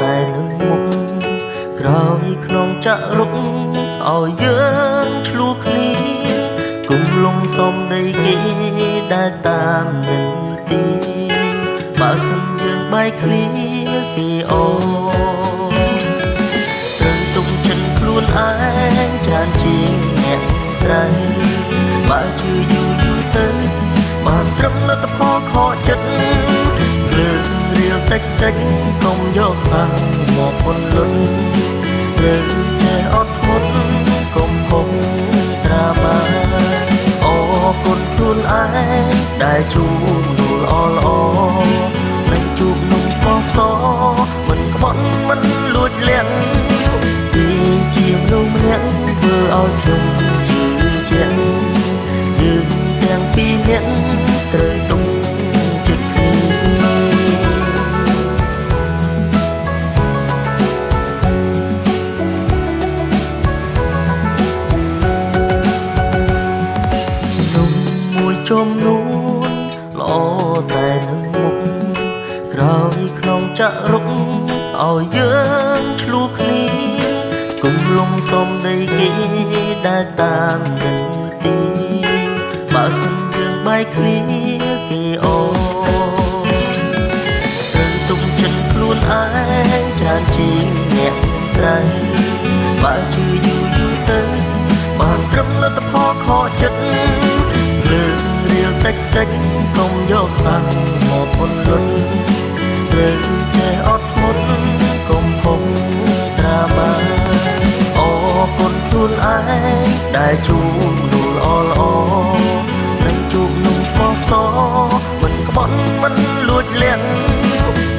តែនឹងមុខក្រោយក្នុងចាក់រុកឲ្យយើងឆ្លួគ្នាគុំលងសំដីគេដែលតាមនិនទីបើសិនយើងបែកគ្នាគេអូត្រូវទុំចិនខ្លួនឯងច្រើនជាងអ្នកក្រៅបើជឿយូរទៅបានត្រឹមលទ្ធផលខកចិត្តលើរៀលតិចកុំយកសាំងមកពន្លត់ត្រូវចេះអត់ធ្មត់កុំហុកត្រាម៉ាអរគុណខ្លួនឯងដែលជួបនួលល្អនឹងជួបនំស្មោះសមិនក្បត់មិនលួចលាក់ទីជាមនុស្សម្នាក់ធ្វើឲ្យខ្ញុំជឿជាក់យើងទាំងពីរនាក់ត្រូវទុំចិត្តគ្នាចំនួនល្អតែនឹងមុខក្រោយក្នុងចាក់រុកឲ្យយើងឆ្លួគ្នាគុំលងសំដីគេដែលតាមនិនទីបើសិនយើងបែកគ្នាគេអូត្រូវទុំចិនខ្លួនឯងច្រើនជាងអ្នកក្រៅបើជឿយូរទៅបានត្រឹមលទ្ធផលខកចិត្តលើរៀលតិចកុំយកសាំងមកពន្លត់ត្រូវចេះអត់ធ្មត់កុំហុកត្រាម៉ាអរគុណខ្លួនឯងដែលជួបនួលល្អនឹងជួបនំស្មោះសមិនក្បត់មិនលួចលាក់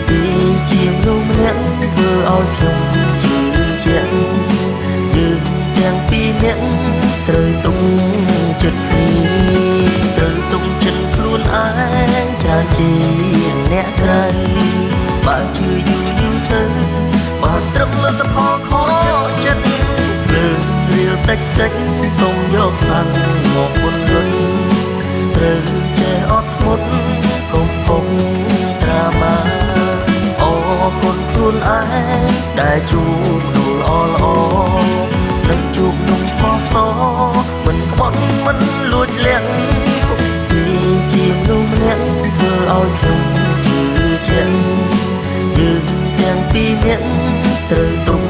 ទីជាមនុស្សម្នាក់ធ្វើឲ្យខ្ញុំជឿជាក់យើងទាំងពីរនាក់ត្រូវទុំចិត្តគ្នាត្រូវទុំចិត្តខ្លួនឯងច្រើនជាអ្នកក្រៅបើជឿយូរទៅបានត្រឹមលទ្ធផលខកចិត្តលើរៀលតិចកុំយកសាំងមកពន្លត់ត្រូវចេះអត់ធ្មត់កុំហុកត្រាម៉ាអរគុណខ្លួនឯងដែលជួបនួលល្អនឹងជួបនំស្មោះសមិនក្បត់មិនលួចលាក់ទីជាមនុស្សម្នាក់ធ្វើឲ្យខ្ញុំជឿជាក់យើងទាំងពីរនាក់ត្រូវទុំ